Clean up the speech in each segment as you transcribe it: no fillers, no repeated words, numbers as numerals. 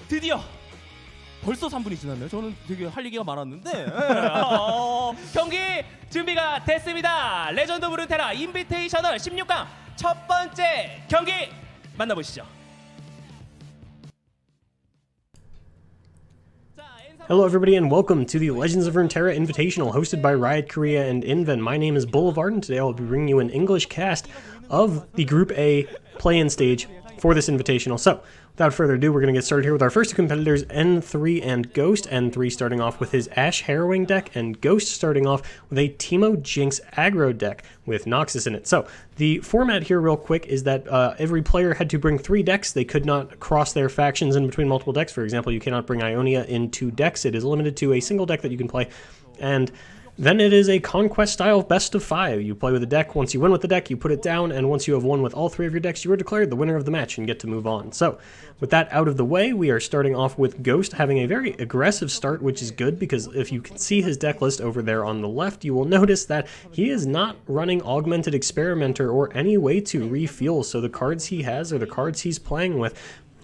드디어 벌써 3분이 지났네요. 저는 되게 할 얘기가 많았는데 경기 준비가 됐습니다. 레전드 루네테라 인비테이셔널 16강 첫 번째 경기 만나보시죠. Hello everybody and welcome to the Legends of Runeterra Invitational hosted by Riot Korea and Inven. My name is Boulevard and today I'll be bringing you an English cast of the Group A play-in stage for this Invitational. So, without further ado, we're going to get started here with our first two competitors, N3 and Ghost. N3 starting off with his Ashe Harrowing deck, and Ghost starting off with a Teemo Jinx aggro deck with Noxus in it. So, the format here real quick is that every player had to bring 3 decks. They could not cross their factions in between multiple decks. For example, you cannot bring Ionia in 2 decks. It is limited to a single deck that you can play. And then it is a conquest style best of 5. You play with a deck. Once you win with the deck, you put it down, and once you have won with all 3 of your decks, you are declared the winner of the match and get to move on. So, with that out of the way, we are starting off with Ghost having a very aggressive start, which is good because if you can see his deck list over there on the left, you will notice that he is not running Augmented Experimenter or any way to refuel, so the cards he has are the cards he's playing with.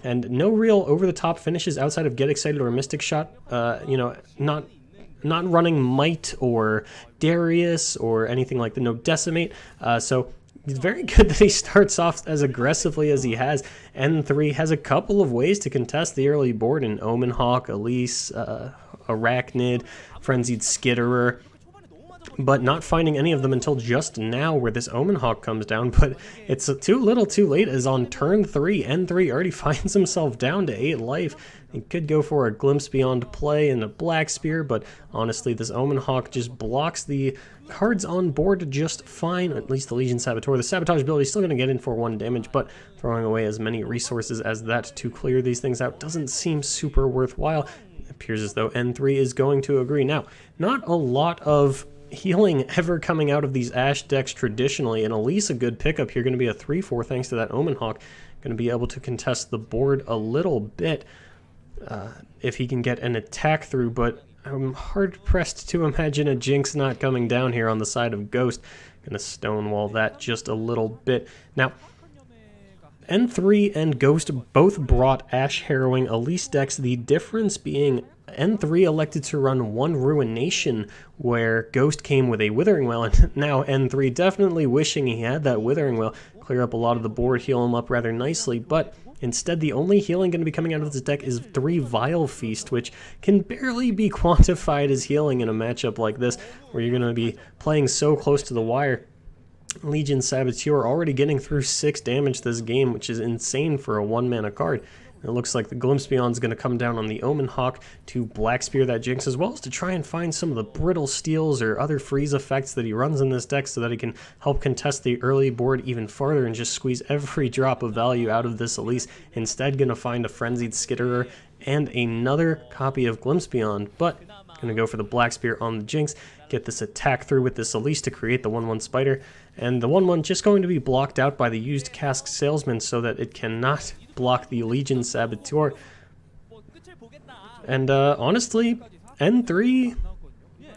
And no real over-the-top finishes outside of Get Excited or Mystic Shot, not running Might or Darius or anything like that, no Decimate. So it's very good that he starts off as aggressively as he has. N3 has a couple of ways to contest the early board in Omen Hawk, Elise, Arachnid, Frenzied Skitterer, but not finding any of them until just now where this Omen Hawk comes down. But it's too little too late, as on turn 3, N3 already finds himself down to 8 life. He could go for a Glimpse Beyond play and a Black Spear, but honestly this Omen Hawk just blocks the cards on board just fine, at least the Legion Saboteur. The Sabotage ability is still going to get in for 1 damage, but throwing away as many resources as that to clear these things out doesn't seem super worthwhile. It appears as though N3 is going to agree. Now, not a lot of healing ever coming out of these Ashe decks traditionally, and Elise a good pickup here, going to be a 3-4 thanks to that Omen Hawk. Going to be able to contest the board a little bit if he can get an attack through, but I'm hard-pressed to imagine a Jinx not coming down here on the side of Ghost. Going to stonewall that just a little bit. Now, N3 and Ghost both brought Ashe Harrowing Elise decks, the difference being N3 elected to run 1 Ruination, where Ghost came with a Withering Well, and now N3 definitely wishing he had that Withering Well, clear up a lot of the board, heal him up rather nicely, but instead the only healing going to be coming out of this deck is 3 Vile Feast, which can barely be quantified as healing in a matchup like this, where you're going to be playing so close to the wire. Legion Saboteur already getting through 6 damage this game, which is insane for a 1-mana card. It looks like the Glimpse Beyond is going to come down on the Omen Hawk to Black Spear that Jinx, as well as to try and find some of the brittle steals or other freeze effects that he runs in this deck so that he can help contest the early board even farther and just squeeze every drop of value out of this Elise. Instead, going to find a Frenzied Skitterer and another copy of Glimpse Beyond, but going to go for the Black Spear on the Jinx, get this attack through with this Elise to create the 1-1 Spider, and the 1-1 just going to be blocked out by the used Cask Salesman so that it cannot block the Legion Saboteur. And honestly, N3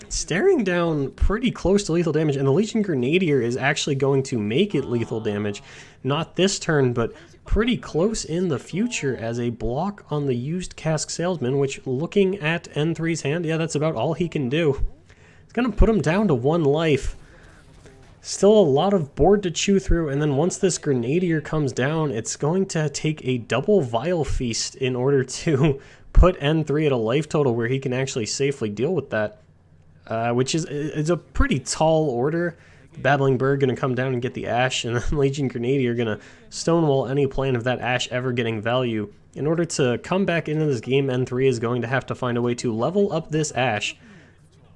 staring down pretty close to lethal damage, and the Legion Grenadier is actually going to make it lethal damage. Not this turn, but pretty close in the future as a block on the used Cask Salesman, which, looking at N3's hand, yeah, that's about all he can do. It's going to put him down to 1 life. Still a lot of board to chew through, and then once this Grenadier comes down, it's going to take a double Vile Feast in order to put N3 at a life total where he can actually safely deal with that, which is a pretty tall order. Babbling Bird going to come down and get the Ashe, and then Legion Grenadier going to stonewall any plan of that Ashe ever getting value. In order to come back into this game, N3 is going to have to find a way to level up this Ashe,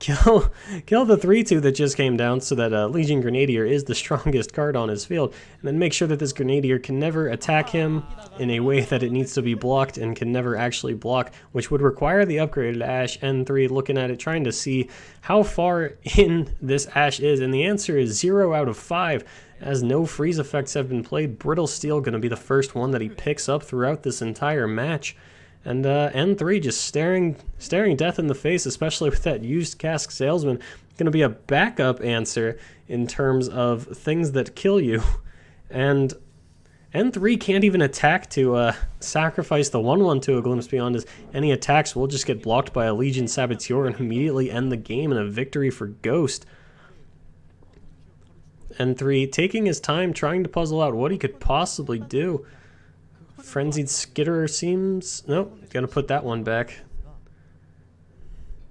kill the 3-2 that just came down so that Legion Grenadier is the strongest card on his field, and then make sure that this Grenadier can never attack him in a way that it needs to be blocked and can never actually block, which would require the upgraded Ashe. N3 looking at it, trying to see how far in this Ashe is, and the answer is 0 out of 5, as no freeze effects have been played. Brittle Steel going to be the first one that he picks up throughout this entire match. And N3 just staring death in the face, especially with that used Cask Salesman. Going to be a backup answer in terms of things that kill you. And N3 can't even attack to sacrifice the 1/1 to a Glimpse Beyond, as any attacks will just get blocked by a Legion Saboteur and immediately end the game in a victory for Ghost. N3 taking his time, trying to puzzle out what he could possibly do. Frenzied Skitterer seems... Nope, gonna put that one back.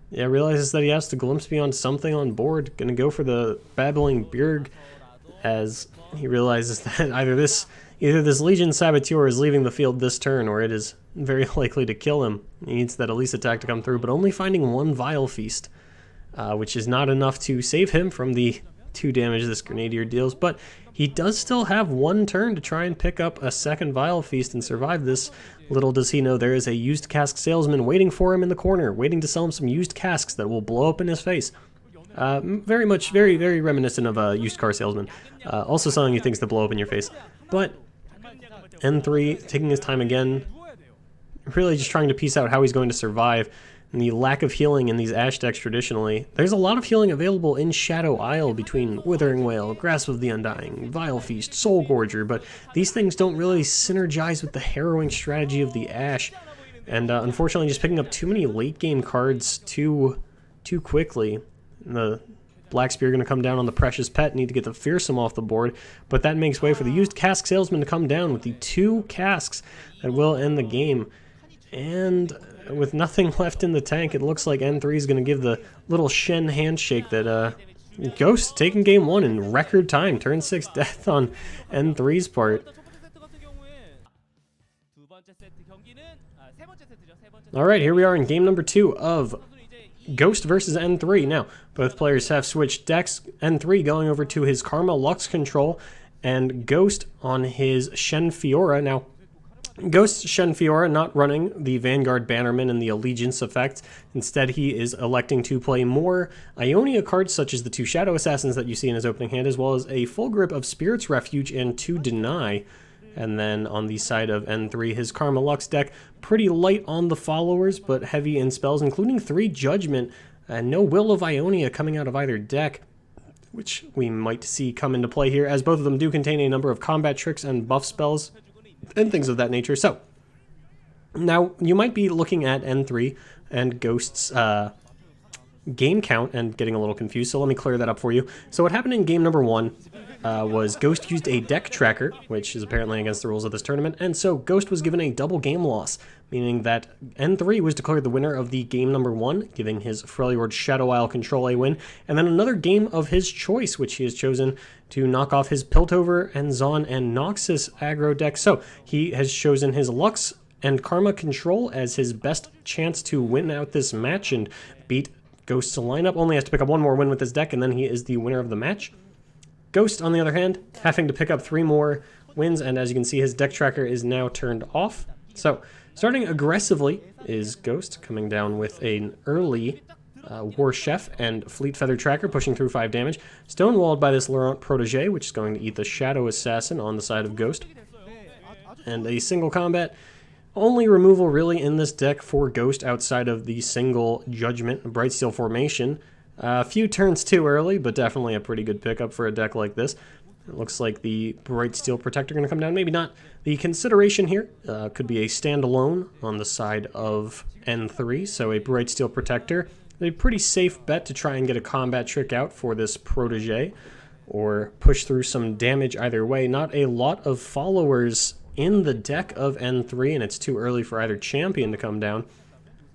Yeah, realizes that he has to Glimpse Beyond something on board. Gonna go for the Babbling Bjerg, as he realizes that either this Legion Saboteur is leaving the field this turn, or it is very likely to kill him. He needs that Elise attack to come through, but only finding one Vile Feast, which is not enough to save him from the 2 damage this Grenadier deals, but he does still have 1 turn to try and pick up a second Vile Feast and survive this. Little does he know there is a used cask salesman waiting for him in the corner, waiting to sell him some used casks that will blow up in his face. Very reminiscent of a used car salesman. Also selling you things that blow up in your face. But N3 taking his time again, really just trying to piece out how he's going to survive. And the lack of healing in these Ash decks traditionally. There's a lot of healing available in Shadow Isle between Withering Wail, Grasp of the Undying, Vile Feast, Soul Gorger, but these things don't really synergize with the harrowing strategy of the Ash. And unfortunately, just picking up too many late game cards too quickly. The Black Spear going to come down on the Precious Pet, need to get the Fearsome off the board, but that makes way for the used cask salesman to come down with the 2 casks that will end the game. And with nothing left in the tank, it looks like N3 is going to give the little Shen handshake that Ghost taking game 1 in record time. Turn 6 death on N3's part. Alright, here we are in game number 2 of Ghost versus N3. Now, both players have switched decks. N3 going over to his Karma Lux control, and Ghost on his Shen Fiora. Now, Ghost's Shen Fiora not running the Vanguard Bannerman and the Allegiance effect. Instead, he is electing to play more Ionia cards, such as the 2 Shadow Assassins that you see in his opening hand, as well as a full grip of Spirit's Refuge and 2 Deny. And then on the side of N3, his Karma Lux deck, pretty light on the followers, but heavy in spells, including 3 Judgment, and no Will of Ionia coming out of either deck, which we might see come into play here, as both of them do contain a number of combat tricks and buff spells and things of that nature. So, now you might be looking at N3 and Ghost's game count and getting a little confused, so let me clear that up for you. So what happened in game number 1 was Ghost used a deck tracker, which is apparently against the rules of this tournament, and so Ghost was given a double game loss, meaning that N3 was declared the winner of the game number 1, giving his Freljord Shadow Isle control a win, and then another game of his choice, which he has chosen to knock off his Piltover and Zon and Noxus aggro deck. So he has chosen his Lux and Karma control as his best chance to win out this match and beat Ghost's lineup. Only has to pick up 1 more win with his deck, and then he is the winner of the match. Ghost, on the other hand, having to pick up 3 more wins, and as you can see, his deck tracker is now turned off. So, starting aggressively is Ghost, coming down with an early War Chef and Fleet Feather Tracker, pushing through 5 damage. Stonewalled by this Laurent Protege, which is going to eat the Shadow Assassin on the side of Ghost. And a single combat. Only removal really in this deck for Ghost outside of the single Judgment Brightsteel formation. A few turns too early, but definitely a pretty good pickup for a deck like this. It looks like the Brightsteel Protector going to come down. Maybe not. The consideration here could be a standalone on the side of N3, so a Brightsteel Protector. A pretty safe bet to try and get a combat trick out for this Protege, or push through some damage either way. Not a lot of followers in the deck of N3, and it's too early for either champion to come down.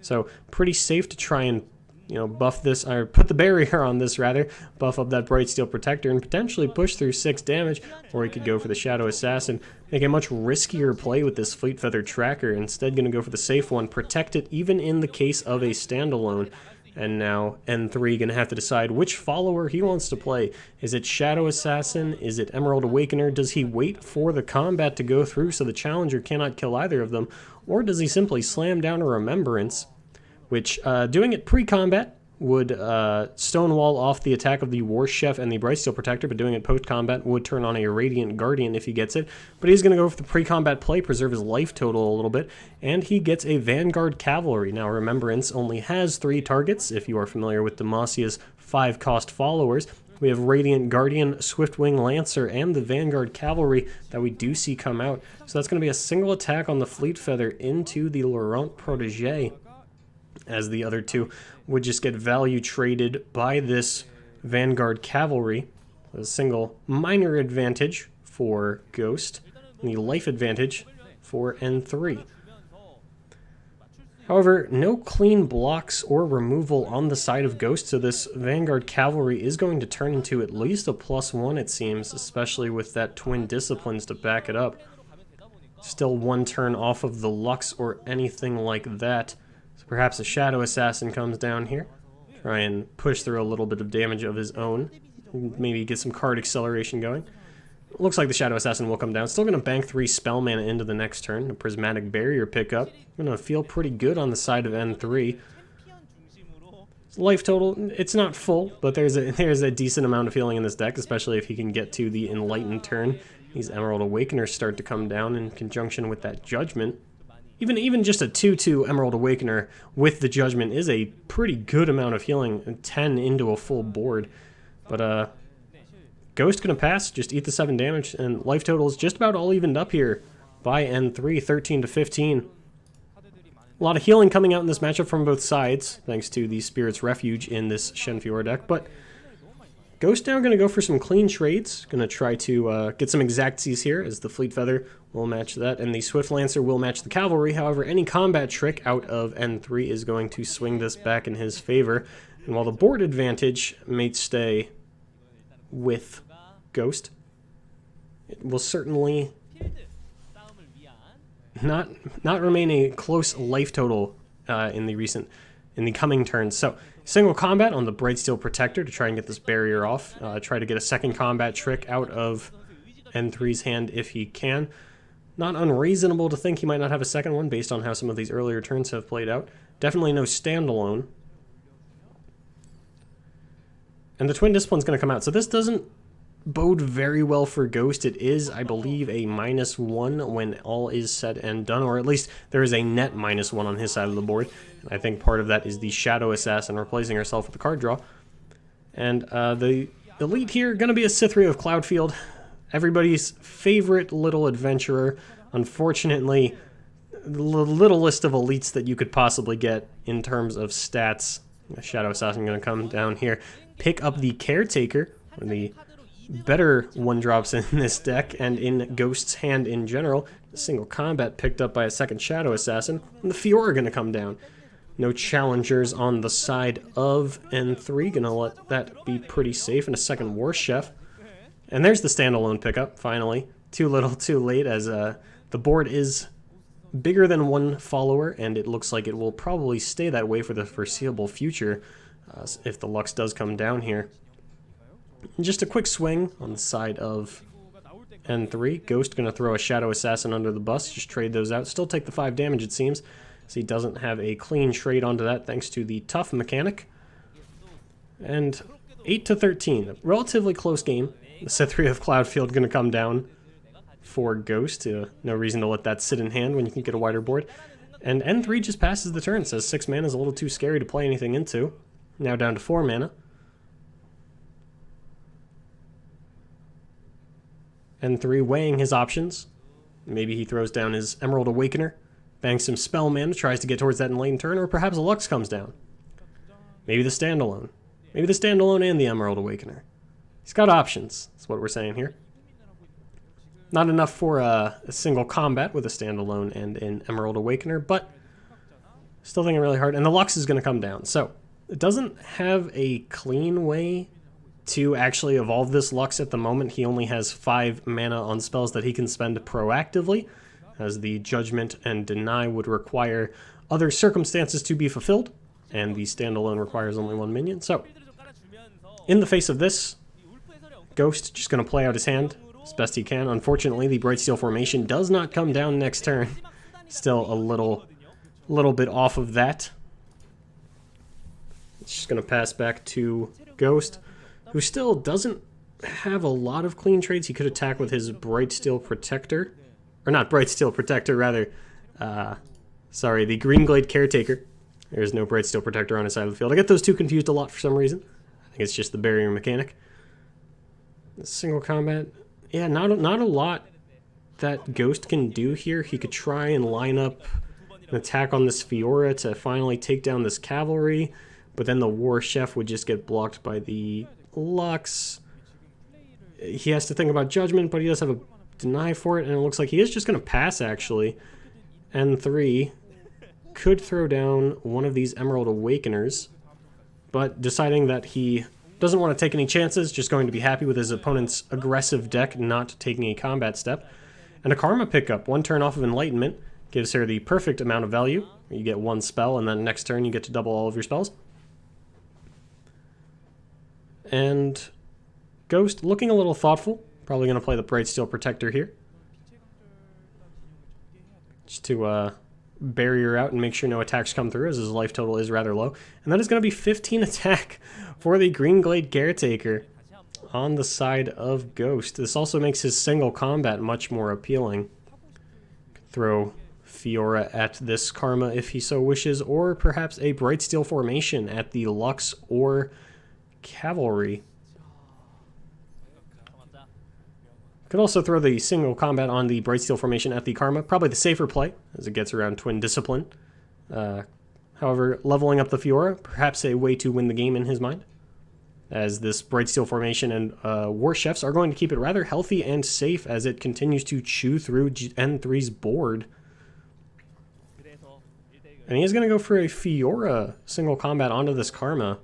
So pretty safe to try and, you know, buff this, or put the barrier on this rather, buff up that Brightsteel Protector and potentially push through 6 damage, or he could go for the Shadow Assassin, make a much riskier play with this Fleet Feather Tracker, instead going to go for the safe one, protect it even in the case of a standalone. And now N3 going to have to decide which follower he wants to play. Is it Shadow Assassin? Is it Emerald Awakener? Does he wait for the combat to go through so the challenger cannot kill either of them? Or does he simply slam down a Remembrance, which doing it pre-combat would stonewall off the attack of the War Chef and the Brightsteel Protector, but doing it post-combat would turn on a Radiant Guardian if he gets it. But he's going to go for the pre-combat play, preserve his life total a little bit, and he gets a Vanguard Cavalry. Now, Remembrance only has 3 targets, if you are familiar with Demasia's 5-cost followers, We have Radiant Guardian, Swiftwing Lancer, and the Vanguard Cavalry that we do see come out. So that's going to be a single attack on the Fleet Feather into the Laurent Protégé, as the other two would just get value traded by this Vanguard Cavalry. A single minor advantage for Ghost, and the life advantage for N3. However, no clean blocks or removal on the side of Ghost, so this Vanguard Cavalry is going to turn into at least a +1, it seems, especially with that Twin Disciplines to back it up. Still one turn off of the Lux or anything like that. So perhaps a Shadow Assassin comes down here. Try and push through a little bit of damage of his own. Maybe get some card acceleration going. Looks like the Shadow Assassin will come down. Still going to bank 3 spell mana into the next turn. A Prismatic Barrier pickup. Going to feel pretty good on the side of N3. Life total, it's not full, but there's a decent amount of healing in this deck, especially if he can get to the Enlightened turn. These Emerald Awakeners start to come down in conjunction with that Judgment. Even just a 2/2 Emerald Awakener with the Judgment is a pretty good amount of healing, 10 into a full board. But Ghost gonna pass, just eat the 7 damage, and life total is just about all evened up here by N3, 13 to 15. A lot of healing coming out in this matchup from both sides, thanks to the Spirit's Refuge in this Shenfior deck, but Ghost now going to go for some clean trades, going to try to get some exactsies here, as the Fleet Feather will match that, and the Swift Lancer will match the Cavalry. However, any combat trick out of N3 is going to swing this back in his favor, and while the board advantage may stay with Ghost, it will certainly not remain a close life total in the coming turns. So single combat on the Brightsteel Protector to try and get this barrier off. Try to get a second combat trick out of N3's hand if he can. Not unreasonable to think he might not have a second one based on how some of these earlier turns have played out. Definitely no standalone. And the Twin Discipline's going to come out. So this doesn't bode very well for Ghost. It is, I believe, a -1 when all is said and done, or at least there is a net -1 on his side of the board. And I think part of that is the Shadow Assassin replacing herself with the card draw. And the elite here, going to be a Cithria of Cloudfield. Everybody's favorite little adventurer. Unfortunately, the little list of elites that you could possibly get in terms of stats. The Shadow Assassin going to come down here, pick up the Caretaker, or the better 1-drops in this deck, and in Ghost's hand in general. A single combat picked up by a second Shadow Assassin, and the Fiora going to come down. No challengers on the side of N3, going to let that be pretty safe, and a second War Chef. And there's the standalone pickup, finally. Too little, too late, as the board is bigger than one follower, and it looks like it will probably stay that way for the foreseeable future if the Lux does come down here. And just a quick swing on the side of N3. Ghost going to throw a Shadow Assassin under the bus, just trade those out. Still take the 5 damage, it seems, so he doesn't have a clean trade onto that thanks to the tough mechanic. And 8 to 13, a relatively close game. The Cithria of Cloudfield going to come down for Ghost. No reason to let that sit in hand when you can get a wider board. And N3 just passes the turn, says 6 mana is a little too scary to play anything into. Now down to 4 mana. N3 weighing his options. Maybe he throws down his Emerald Awakener, banks some spell mana, tries to get towards that enlightened turn, or perhaps a Lux comes down. Maybe the standalone. Maybe the standalone and the Emerald Awakener. He's got options, that's what we're saying here. Not enough for a single combat with a standalone and an Emerald Awakener, but still thinking really hard. And the Lux is going to come down. So it doesn't have a clean way to actually evolve this Lux at the moment. He only has 5 mana on spells that he can spend proactively, as the Judgment and Deny would require other circumstances to be fulfilled, and the standalone requires only 1 minion. So in the face of this, Ghost just going to play out his hand as best he can. Unfortunately, the Brightsteel formation does not come down next turn. Still a little bit off of that. It's just going to pass back to Ghost, who still doesn't have a lot of clean trades. He could attack with his Brightsteel Protector. Or not Brightsteel Protector, rather. Sorry, the Greenglade Caretaker. There's no Brightsteel Protector on his side of the field. I get those two confused a lot for some reason. I think it's just the barrier mechanic. Single combat. Yeah, not a lot that Ghost can do here. He could try and line up an attack on this Fiora to finally take down this cavalry, but then the War Chef would just get blocked by the Lux. He has to think about Judgment, but he does have a deny for it, and it looks like he is just going to pass, actually. N3 could throw down one of these Emerald Awakeners, but deciding that he doesn't want to take any chances, just going to be happy with his opponent's aggressive deck, not taking a combat step. And a Karma pickup, 1 turn off of Enlightenment, gives her the perfect amount of value. You get 1 spell, and then next turn you get to double all of your spells. And Ghost looking a little thoughtful, probably going to play the Brightsteel Protector here. Just to barrier out and make sure no attacks come through, as his life total is rather low. And that is going to be 15 attack for the Greenglade Caretaker on the side of Ghost. This also makes his single combat much more appealing. Could throw Fiora at this Karma if he so wishes, or perhaps a Brightsteel formation at the Lux or Cavalry. Could also throw the single combat on the Brightsteel formation at the Karma. Probably the safer play, as it gets around Twin Discipline. However, leveling up the Fiora, perhaps a way to win the game in his mind, as this Brightsteel formation and War Chefs are going to keep it rather healthy and safe as it continues to chew through N3's board. And he is going to go for a Fiora single combat onto this Karma.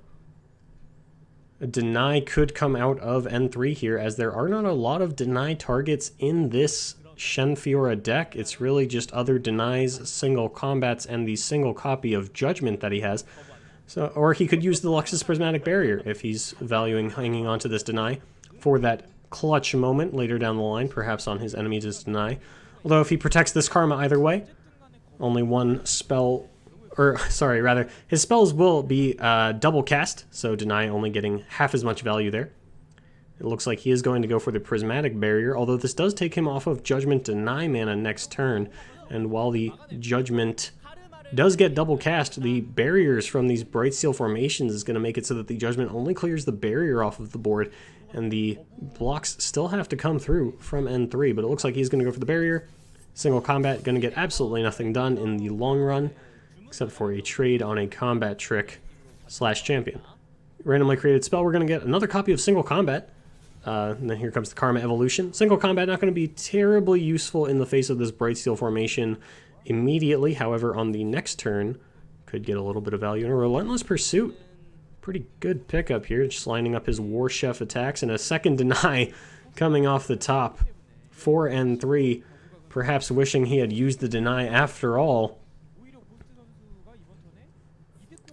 A deny could come out of N3 here, as there are not a lot of deny targets in this Shen Fiora deck. It's really just other denies, single combats, and the single copy of Judgment that he has. So, or he could use the Luxus Prismatic Barrier if he's valuing hanging onto this deny for that clutch moment later down the line, perhaps on his enemy's deny. Although if he protects this Karma either way, only 1 spell, or sorry, rather, his spells will be double cast, so deny only getting half as much value there. It looks like he is going to go for the Prismatic Barrier, although this does take him off of Judgment Deny mana next turn, and while the Judgment does get double cast, the barriers from these Brightsteel formations is going to make it so that the Judgment only clears the barrier off of the board, and the blocks still have to come through from N3, but it looks like he's going to go for the barrier. Single combat, going to get absolutely nothing done in the long run, except for a trade on a combat trick / champion. Randomly created spell, we're going to get another copy of single combat. And then here comes the Karma Evolution. Single combat not going to be terribly useful in the face of this Brightsteel formation immediately. However, on the next turn, could get a little bit of value. And a Relentless Pursuit. Pretty good pickup here, just lining up his War Chef attacks. And a second deny coming off the top for N3. Perhaps wishing he had used the deny after all.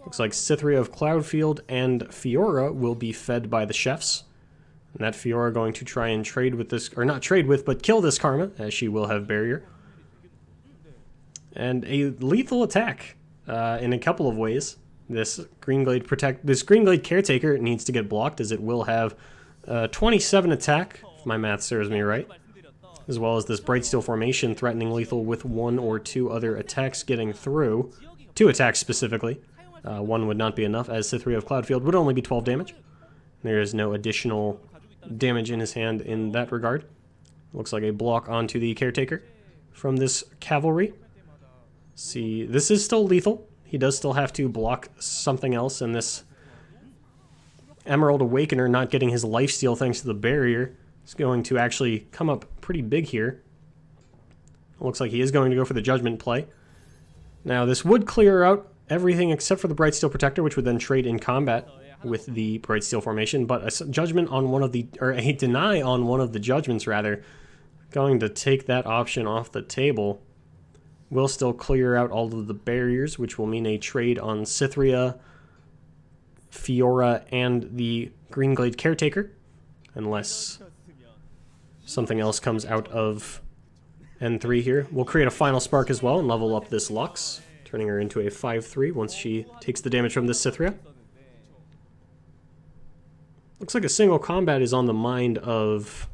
Looks like Cytherea of Cloudfield and Fiora will be fed by the Chefs. And that Fiora going to try and trade with this, or not trade with, but kill this Karma, as she will have Barrier. And a lethal attack in a couple of ways. This Greenglade Caretaker needs to get blocked, as it will have 27 attack, if my math serves me right. As well as this Brightsteel formation threatening lethal with 1 or 2 other attacks getting through. 2 attacks specifically. 1 would not be enough, as Cytherea of Cloudfield would only be 12 damage. There is no additional damage in his hand in that regard. Looks like a block onto the Caretaker from this Cavalry. See, this is still lethal. He does still have to block something else, and this Emerald Awakener not getting his lifesteal thanks to the barrier is going to actually come up pretty big here. Looks like he is going to go for the Judgment play. Now, this would clear out everything except for the Brightsteel Protector, which would then trade in combat with the Brightsteel formation, but a Judgment on one of the, or a deny on one of the Judgments rather, going to take that option off the table. Will still clear out all of the barriers, which will mean a trade on Cytherea, Fiora, and the Greenglade Caretaker, unless something else comes out of N3 here. We'll create a Final Spark as well and level up this Lux, turning her into a 5/3 once she takes the damage from this Cytherea. Looks like a single combat is on the mind of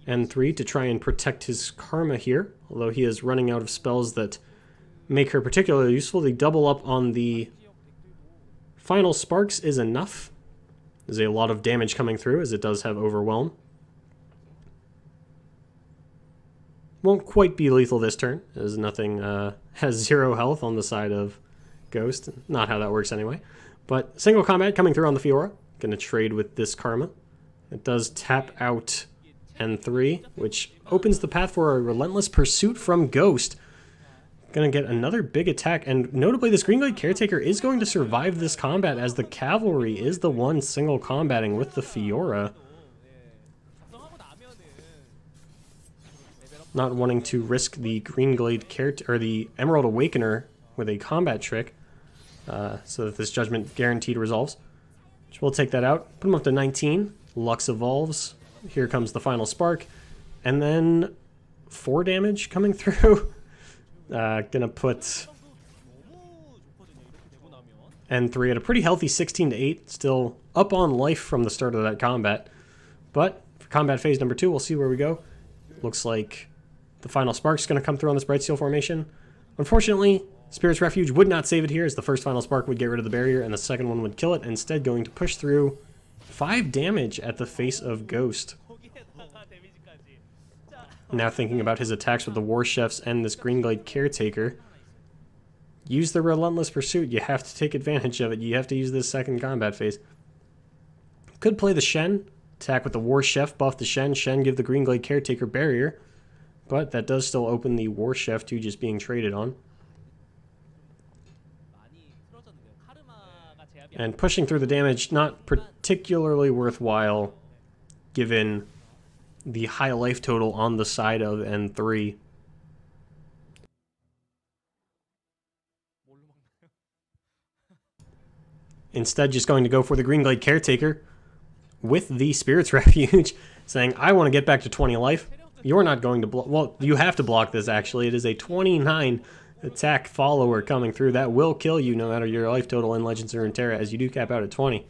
N3 to try and protect his Karma here, although he is running out of spells that make her particularly useful. The double up on the Final Sparks is enough. There's a lot of damage coming through, as it does have Overwhelm. Won't quite be lethal this turn, as nothing has 0 health on the side of Ghost. Not how that works anyway. But single combat coming through on the Fiora. Gonna trade with this Karma. It does tap out N3, which opens the path for a Relentless Pursuit from Ghost. Gonna get another big attack, and notably this Greenglade Caretaker is going to survive this combat, as the Cavalry is the one single combating with the Fiora. Not wanting to risk the Greenglade Caretaker, or the Emerald Awakener with a combat trick, so that this Judgment guaranteed resolves. So we'll take that out, put him up to 19, Lux evolves, here comes the final spark, and then 4 damage coming through. Gonna put N3 at a pretty healthy 16 to 8, still up on life from the start of that combat. But for combat phase number 2, we'll see where we go. Looks like the final spark's gonna come through on this Bright Steel formation. Unfortunately, Spirit's Refuge would not save it here, as the first final spark would get rid of the barrier and the second one would kill it, instead going to push through 5 damage at the face of Ghost. Now thinking about his attacks with the War Chefs and this Greenglade Caretaker. Use the Relentless Pursuit. You have to take advantage of it. You have to use this second combat phase. Could play the Shen. Attack with the War Chef, buff the Shen. Shen give the Greenglade Caretaker barrier. But that does still open the War Chef to just being traded on. And pushing through the damage, not particularly worthwhile given the high life total on the side of N3. Instead, just going to go for the Greenglade Caretaker with the Spirit's Refuge, saying, I want to get back to 20 life. You're not going to block. Well, you have to block this, actually. It is a 29 attack follower coming through. That will kill you no matter your life total in Legends of Runeterra, as you do cap out at 20.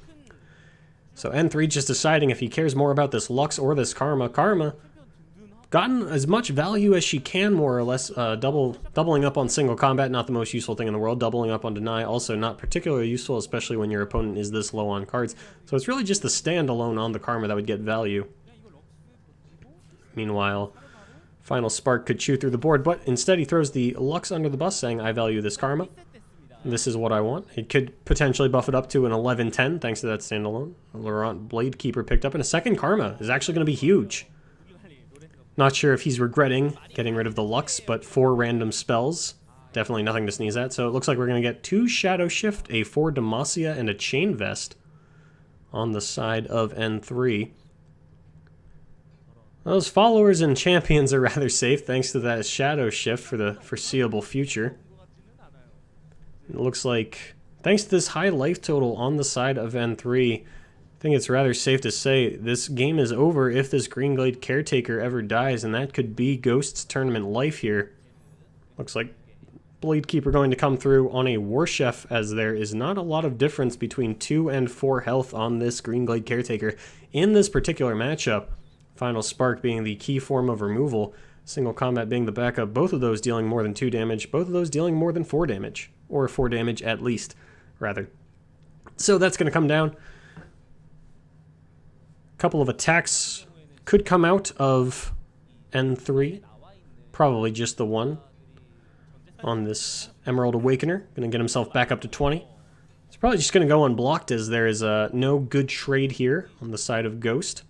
So N3 just deciding if he cares more about this Lux or this Karma. Karma gotten as much value as she can, more or less. Doubling up on single combat, not the most useful thing in the world. Doubling up on deny, also not particularly useful, especially when your opponent is this low on cards. So it's really just the standalone on the Karma that would get value. Meanwhile, final spark could chew through the board, but instead he throws the Lux under the bus, saying, I value this Karma. This is what I want. It could potentially buff it up to an 11-10 thanks to that standalone. Laurent Bladekeeper picked up, and a second Karma is actually going to be huge. Not sure if he's regretting getting rid of the Lux, but 4 random spells. Definitely nothing to sneeze at. So it looks like we're going to get 2 Shadow Shift, a 4 Demacia, and a Chain Vest on the side of N3. Those followers and champions are rather safe thanks to that Shadow Shift for the foreseeable future. It looks like, thanks to this high life total on the side of N3, I think it's rather safe to say this game is over if this Greenglade Caretaker ever dies, and that could be Ghost's tournament life here. Looks like Bladekeeper going to come through on a War Chef, as there is not a lot of difference between 2 and 4 health on this Greenglade Caretaker in this particular matchup. Final Spark being the key form of removal, single combat being the backup, both of those dealing more than 2 damage, both of those dealing more than 4 damage, or 4 damage at least, rather. So that's going to come down. A couple of attacks could come out of N3, probably just the one on this Emerald Awakener. Going to get himself back up to 20. It's probably just going to go unblocked, as there is no good trade here on the side of Ghost.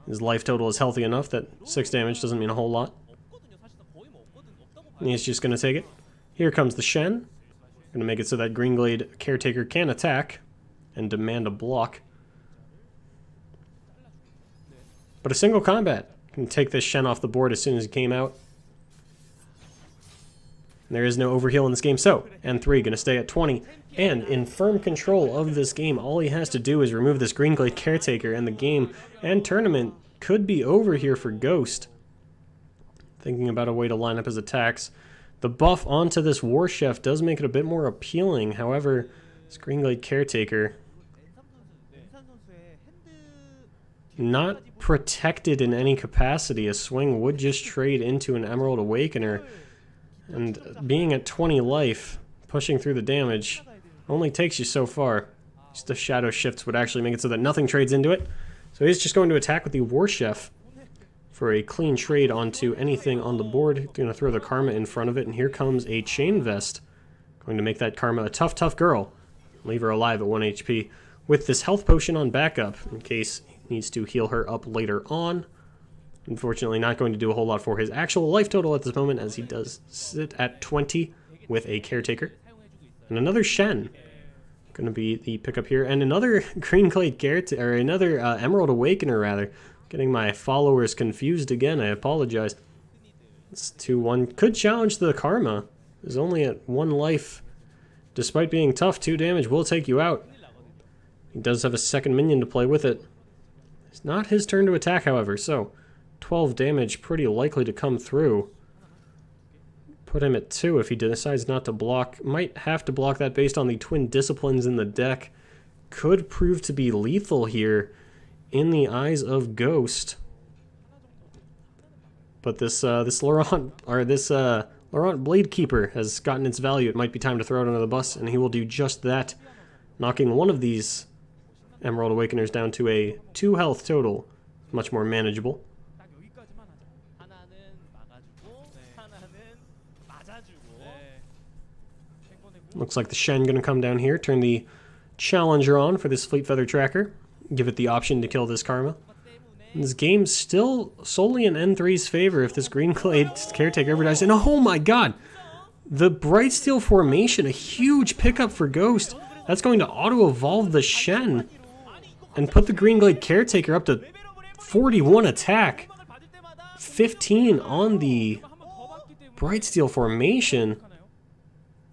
His life total is healthy enough that 6 damage doesn't mean a whole lot. And he's just going to take it. Here comes the Shen. Going to make it so that Greenglade Caretaker can attack and demand a block. But a single combat can take this Shen off the board as soon as it came out. And there is no overheal in this game, so N3 going to stay at 20. And in firm control of this game, all he has to do is remove this Greenglade Caretaker, and the game and tournament could be over here for Ghost. Thinking about a way to line up his attacks. The buff onto this War Chef does make it a bit more appealing. However, this Greenglade Caretaker, not protected in any capacity. A swing would just trade into an Emerald Awakener. And being at 20 life, pushing through the damage, only takes you so far. Just the shadow shifts would actually make it so that nothing trades into it. So he's just going to attack with the War Chef for a clean trade onto anything on the board. Going to throw the Karma in front of it, and here comes a Chain Vest. Going to make that Karma a tough, tough girl. Leave her alive at 1 HP with this health potion on backup in case he needs to heal her up later on. Unfortunately, not going to do a whole lot for his actual life total at this moment, as he does sit at 20 with a Caretaker. And another Shen. Going to be the pickup here. And another Green Glade Caretaker, or another Emerald Awakener, rather. Getting my followers confused again, I apologize. This 2-1 could challenge the Karma. Is only at 1 life. Despite being tough, 2 damage will take you out. He does have a second minion to play with it. It's not his turn to attack, however, so 12 damage pretty likely to come through. Put him at 2 if he decides not to block. Might have to block that based on the twin disciplines in the deck. Could prove to be lethal here in the eyes of Ghost. But this Laurent Bladekeeper has gotten its value. It might be time to throw it under the bus, and he will do just that, knocking one of these Emerald Awakeners down to a 2 health total. Much more manageable. Looks like the Shen going to come down here, turn the Challenger on for this Fleet Feather Tracker. Give it the option to kill this Karma. And this game's still solely in N3's favor if this Green Glade Caretaker ever dies. And oh my god! The Bright Steel formation, a huge pickup for Ghost. That's going to auto-evolve the Shen and put the Green Glade Caretaker up to 41 attack. 15 on the Bright Steel formation.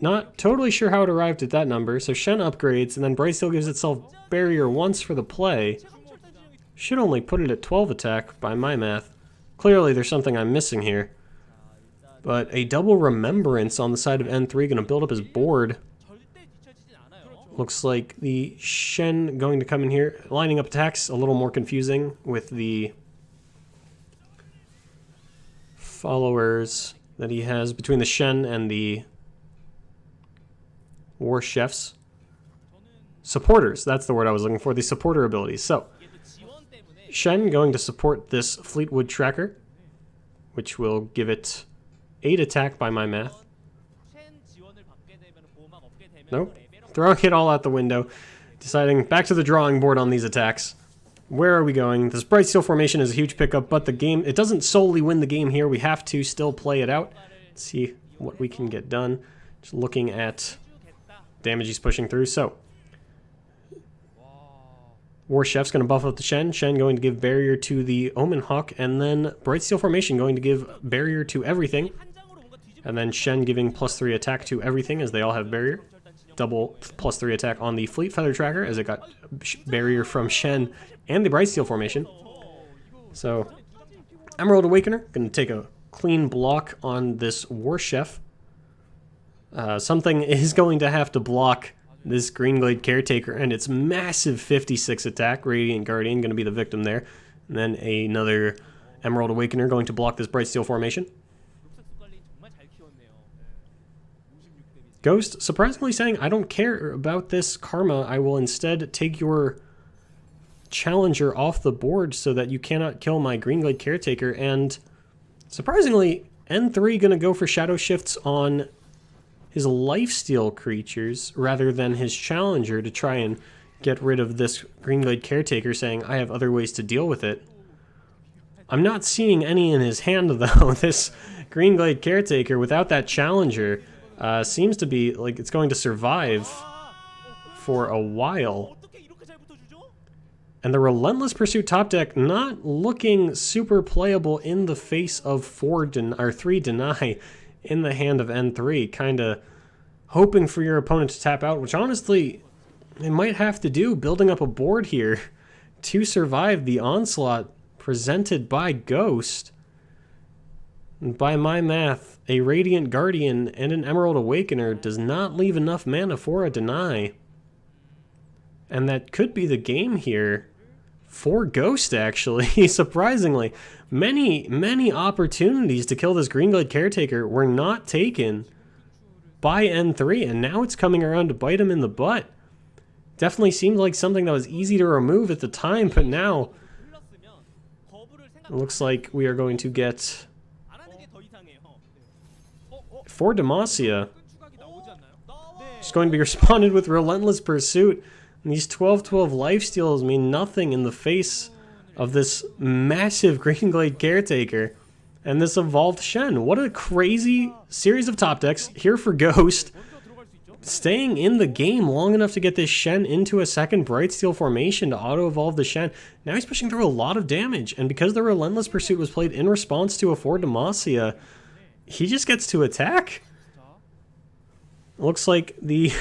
Not totally sure how it arrived at that number, so Shen upgrades, and then Bright Steel gives itself barrier once for the play. Should only put it at 12 attack by my math. Clearly there's something I'm missing here. But a double Remembrance on the side of N3 going to build up his board. Looks like the Shen going to come in here. Lining up attacks, a little more confusing with the followers that he has between the Shen and the War Chefs. Supporters, that's the word I was looking for, the supporter abilities. So, Shen going to support this Fleetwood Tracker, which will give it 8 attack by my math. Nope. Throwing it all out the window. Deciding back to the drawing board on these attacks. Where are we going? This Bright Steel formation is a huge pickup, but the game, it doesn't solely win the game here. We have to still play it out. Let's see what we can get done. Just looking at damage he's pushing through. So, War Chef's going to buff up the Shen. Shen going to give barrier to the Omen Hawk, and then Bright Steel formation going to give barrier to everything. And then Shen giving +3 attack to everything as they all have barrier. Double +3 attack on the Fleet Feather Tracker as it got barrier from Shen and the Bright Steel formation. So, Emerald Awakener going to take a clean block on this War Chef. Something is going to have to block this Green Glade Caretaker and its massive 56 attack. Radiant Guardian going to be the victim there. And then another Emerald Awakener going to block this Bright Steel formation. Ghost surprisingly saying, I don't care about this Karma. I will instead take your Challenger off the board so that you cannot kill my Green Glade Caretaker. And surprisingly, N3 going to go for Shadow Shifts on his lifesteal creatures rather than his Challenger to try and get rid of this Green Glade Caretaker, saying, I have other ways to deal with it. I'm not seeing any in his hand, though. This Green Glade Caretaker, without that Challenger, seems to be like it's going to survive for a while. And the Relentless Pursuit top deck not looking super playable in the face of 3 deny in the hand of N3, kind of hoping for your opponent to tap out, which honestly, it might have to do, building up a board here to survive the onslaught presented by Ghost. And by my math, a Radiant Guardian and an Emerald Awakener does not leave enough mana for a deny. And that could be the game here for Ghost, actually, surprisingly. Many opportunities to kill this Green Glade Caretaker were not taken by N3, and now it's coming around to bite him in the butt. Definitely seemed like something that was easy to remove at the time, but now it looks like we are going to get, for Demacia, it's going to be responded with Relentless Pursuit. And these 12-12 lifesteals mean nothing in the face of this massive Green Glade Caretaker and this evolved Shen. What a crazy series of top decks here for Ghost. Staying in the game long enough to get this Shen into a second Brightsteel formation to auto-evolve the Shen. Now he's pushing through a lot of damage, and because the Relentless Pursuit was played in response to a 4 Demacia, he just gets to attack. Looks like the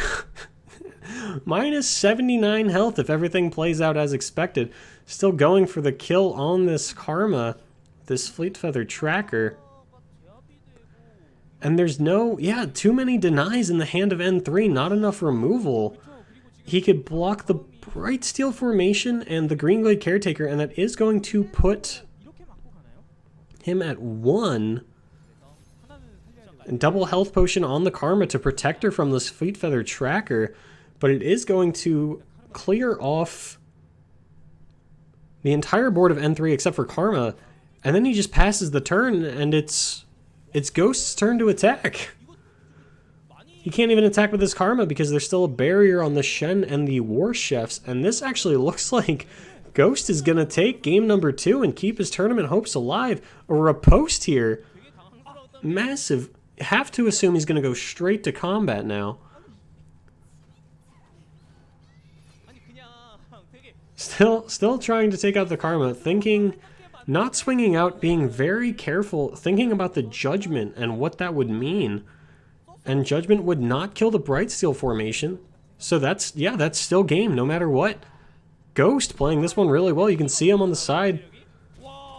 minus 79 health if everything plays out as expected. Still going for the kill on this Karma, this Fleet Feather Tracker. And there's no, too many denies in the hand of N3, not enough removal. He could block the Brightsteel formation and the Green Glade Caretaker, and that is going to put him at 1. And double health potion on the Karma to protect her from this Fleet Feather Tracker, but it is going to clear off the entire board of N3 except for Karma, and then he just passes the turn, and it's Ghost's turn to attack. He can't even attack with his Karma because there's still a barrier on the Shen and the War Chefs, and this actually looks like Ghost is going to take game number 2 and keep his tournament hopes alive. A riposte here. Massive. Have to assume he's going to go straight to combat now. Still trying to take out the Karma, thinking, not swinging out, being very careful, thinking about the Judgment and what that would mean. And Judgment would not kill the Brightsteel formation, so that's still game no matter what. Ghost playing this one really well. You can see him on the side,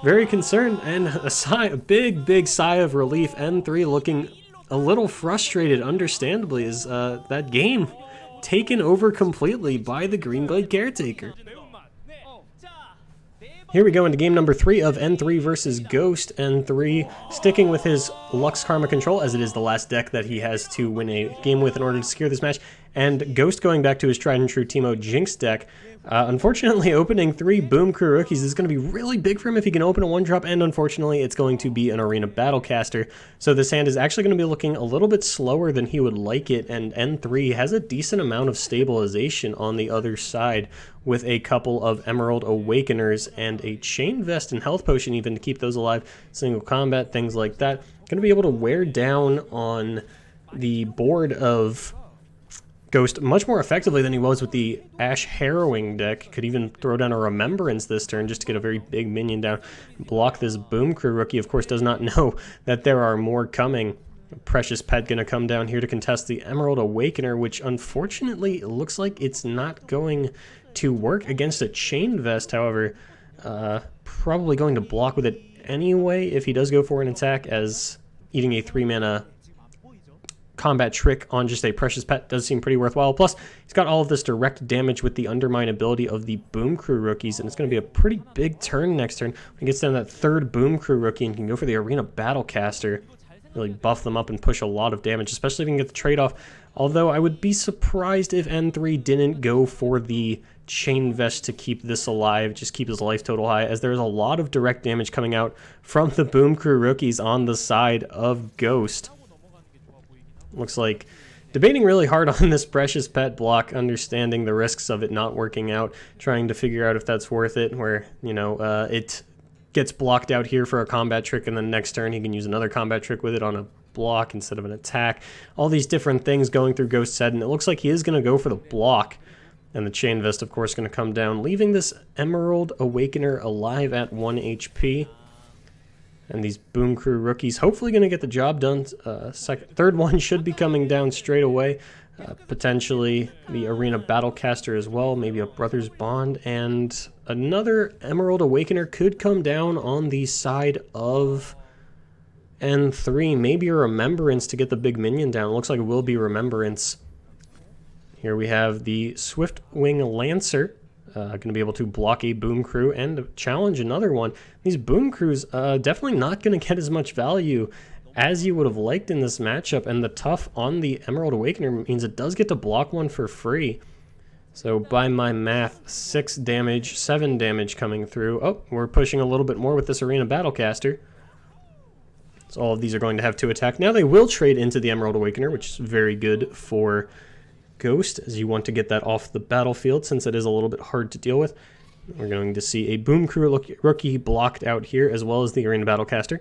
very concerned, and a big sigh of relief. N3 looking a little frustrated, understandably, is that game taken over completely by the Green Glade Caretaker. Here we go into game number 3 of N3 versus Ghost. N3 sticking with his Lux Karma control, as it is the last deck that he has to win a game with in order to secure this match. And Ghost going back to his tried and true Teemo Jinx deck. Unfortunately, opening 3 Boom Crew rookies is going to be really big for him if he can open a 1-drop, and unfortunately, it's going to be an Arena Battlecaster. So this hand is actually going to be looking a little bit slower than he would like it, and N3 has a decent amount of stabilization on the other side with a couple of Emerald Awakeners and a Chain Vest and Health Potion even to keep those alive, single combat, things like that. Going to be able to wear down on the board of Ghost much more effectively than he was with the Ash Harrowing deck. Could even throw down a Remembrance this turn just to get a very big minion down. Block this Boom Crew rookie, of course, does not know that there are more coming. Precious Pet going to come down here to contest the Emerald Awakener, which unfortunately looks like it's not going to work against a Chain Vest, however. Probably going to block with it anyway if he does go for an attack, as eating a 3-mana combat trick on just a Precious Pet does seem pretty worthwhile. Plus, he's got all of this direct damage with the Undermine ability of the Boom Crew rookies, and it's going to be a pretty big turn next turn when he gets down that 3rd Boom Crew rookie and can go for the Arena Battlecaster. Really buff them up and push a lot of damage, especially if he can get the trade-off. Although I would be surprised if N3 didn't go for the Chain Vest to keep this alive, just keep his life total high, as there's a lot of direct damage coming out from the Boom Crew rookies on the side of Ghost. Looks like debating really hard on this Precious Pet block, understanding the risks of it not working out, trying to figure out if that's worth it, where, it gets blocked out here for a combat trick, and then next turn he can use another combat trick with it on a block instead of an attack. All these different things going through Ghost's head, and it looks like he is going to go for the block. And the Chain Vest, of course, going to come down, leaving this Emerald Awakener alive at 1 HP. And these Boom Crew rookies hopefully going to get the job done. Third one should be coming down straight away. Potentially the Arena Battlecaster as well, maybe a Brother's Bond, and another Emerald Awakener could come down on the side of N3. Maybe a Remembrance to get the big minion down. It looks like it will be Remembrance. Here we have the Swiftwing Lancer, going to be able to block a Boom Crew and challenge another one. These Boom Crews definitely not going to get as much value as you would have liked in this matchup, and the tough on the Emerald Awakener means it does get to block one for free. So by my math, 6 damage, 7 damage coming through. Oh, we're pushing a little bit more with this Arena Battlecaster. So all of these are going to have 2 attack. Now they will trade into the Emerald Awakener, which is very good for Ghost, as you want to get that off the battlefield since it is a little bit hard to deal with. We're going to see a Boom Crew Rookie blocked out here, as well as the Arena Battlecaster.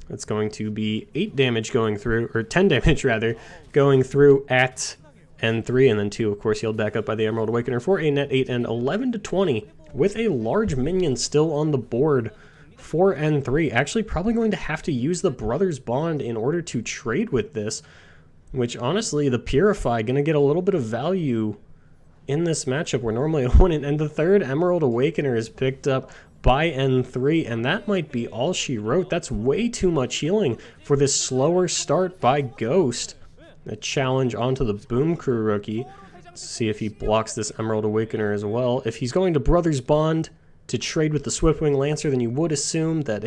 That's going to be 8 damage going through, or 10 damage rather, going through at N3, and then 2, of course, healed back up by the Emerald Awakener for a net 8 and 11 to 20, with a large minion still on the board for N3. Actually, probably going to have to use the Brothers Bond in order to trade with this, which honestly, the Purify going to get a little bit of value in this matchup where normally it wouldn't. And the third Emerald Awakener is picked up by N3, and that might be all she wrote. That's way too much healing for this slower start by Ghost. A challenge onto the Boom Crew Rookie. Let's see if he blocks this Emerald Awakener as well. If he's going to Brothers Bond to trade with the Swiftwing Lancer, then you would assume that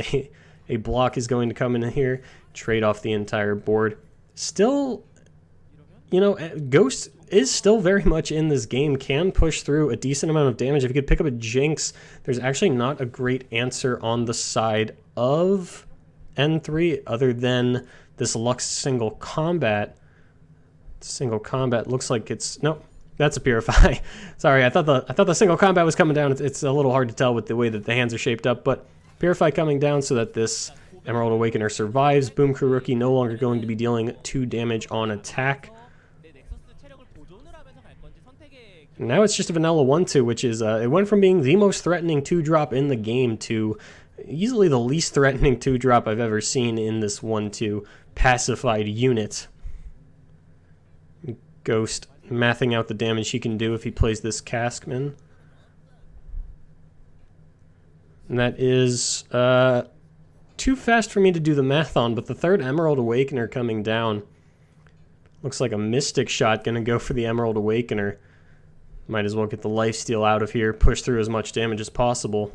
a block is going to come in here, trade off the entire board. Still, you know, Ghost is still very much in this game, can push through a decent amount of damage. If you could pick up a Jinx, there's actually not a great answer on the side of N3 other than this Lux single combat. Single combat looks like it's... Nope, that's a Purify. Sorry, I thought the single combat was coming down. It's a little hard to tell with the way that the hands are shaped up, but Purify coming down so that this Emerald Awakener survives. Boom Crew Rookie no longer going to be dealing 2 damage on attack. Now it's just a vanilla 1-2, which is, it went from being the most threatening 2-drop in the game to easily the least threatening 2-drop I've ever seen in this 1-2 pacified unit. Ghost mathing out the damage he can do if he plays this Caskman. And that is too fast for me to do the math on, but the third Emerald Awakener coming down. Looks like a Mystic Shot going to go for the Emerald Awakener. Might as well get the lifesteal out of here, push through as much damage as possible.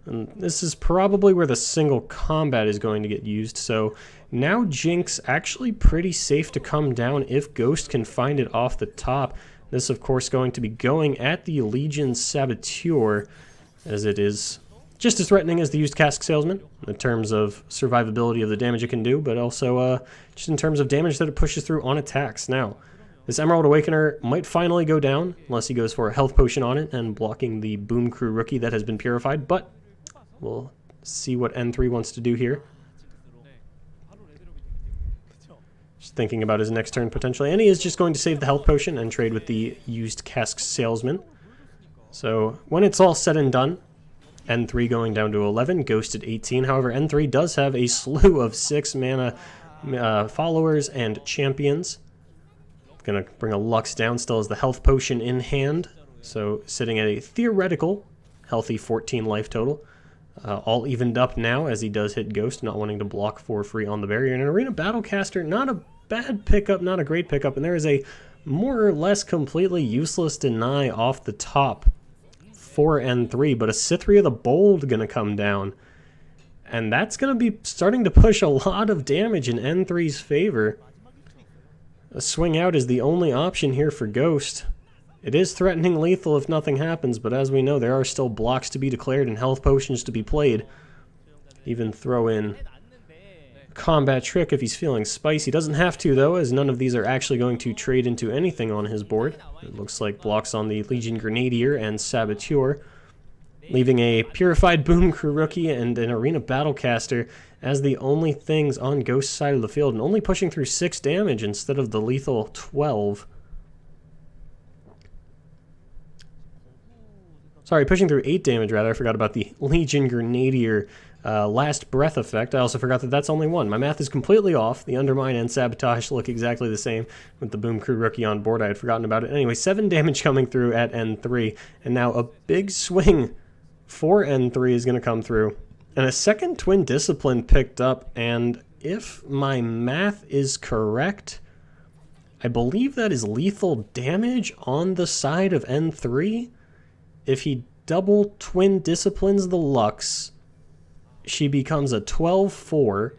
And this is probably where the single combat is going to get used, so now Jinx actually pretty safe to come down if Ghost can find it off the top. This, of course, going to be going at the Legion Saboteur, as it is just as threatening as the used Cask Salesman in terms of survivability of the damage it can do, but also just in terms of damage that it pushes through on attacks. Now, this Emerald Awakener might finally go down, unless he goes for a health potion on it and blocking the Boom Crew Rookie that has been purified, but we'll see what N3 wants to do here. Just thinking about his next turn potentially, and he is just going to save the health potion and trade with the used Cask Salesman. So when it's all said and done, N3 going down to 11, Ghost at 18. However, N3 does have a slew of 6 mana followers and champions. Gonna bring a Lux down, still has the health potion in hand, so sitting at a theoretical healthy 14 life total. All evened up now as he does hit Ghost, not wanting to block for free on the barrier. And an Arena Battlecaster, not a bad pickup, not a great pickup, and there is a more or less completely useless deny off the top for N3, but a Cythria the Bold gonna come down, and that's gonna be starting to push a lot of damage in N3's favor. A swing out is the only option here for Ghost. It is threatening lethal if nothing happens, but as we know, there are still blocks to be declared and health potions to be played. Even throw in Combat Trick if he's feeling spicy. Doesn't have to, though, as none of these are actually going to trade into anything on his board. It looks like blocks on the Legion Grenadier and Saboteur, leaving a Purified Boom Crew Rookie and an Arena Battlecaster as the only things on Ghost's side of the field, and only pushing through 6 damage instead of the lethal 12. Sorry, pushing through 8 damage, rather. I forgot about the Legion Grenadier Last Breath effect. I also forgot that that's only 1. My math is completely off. The Undermine and Sabotage look exactly the same with the Boom Crew Rookie on board. I had forgotten about it. Anyway, 7 damage coming through at N3, and now a big swing for N3 is going to come through. And a second Twin Discipline picked up, and if my math is correct, I believe that is lethal damage on the side of N3. If he double Twin Disciplines the Lux, she becomes a 12-4,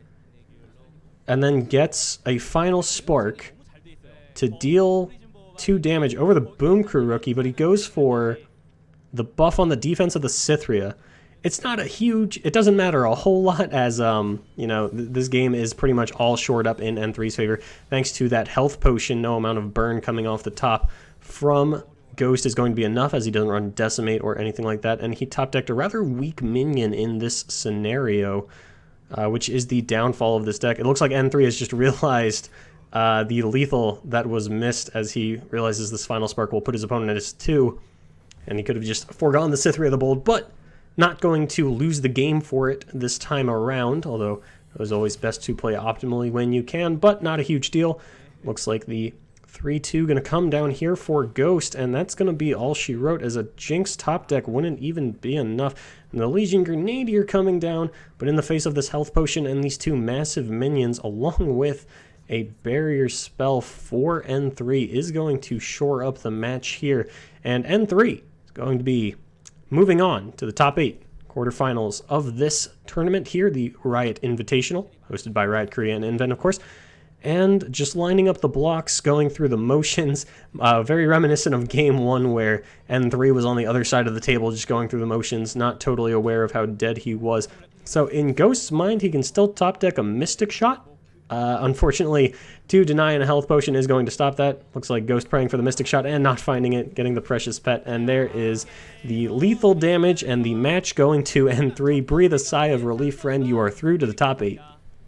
and then gets a final Spark to deal 2 damage over the Boom Crew rookie, but he goes for the buff on the defense of the Cythria. It's not a huge, it doesn't matter a whole lot as, you know, this game is pretty much all shored up in N3's favor, thanks to that health potion. No amount of burn coming off the top from Ghost is going to be enough, as he doesn't run Decimate or anything like that, and he top decked a rather weak minion in this scenario, which is the downfall of this deck. It looks like N3 has just realized the lethal that was missed, as he realizes this final spark will put his opponent at his 2, and he could have just foregone the Cythria of the Bold, but not going to lose the game for it this time around, although it was always best to play optimally when you can, but not a huge deal. Looks like the 3-2 going to come down here for Ghost, and that's going to be all she wrote, as a Jinx top deck wouldn't even be enough. And the Legion Grenadier coming down, but in the face of this health potion and these 2 massive minions, along with a barrier spell for N3, is going to shore up the match here. And N3 is going to be moving on to the top 8 quarterfinals of this tournament here, the Riot Invitational, hosted by Riot Korea and Inven, of course. And just lining up the blocks, going through the motions, very reminiscent of Game 1, where N3 was on the other side of the table just going through the motions, not totally aware of how dead he was. So in Ghost's mind, he can still top deck a Mystic Shot. Unfortunately, 2 deny and a health potion is going to stop that. Looks like Ghost praying for the Mystic Shot and not finding it, getting the precious pet, and there is the lethal damage and the match going to N3. Breathe a sigh of relief, friend. You are through to the top 8.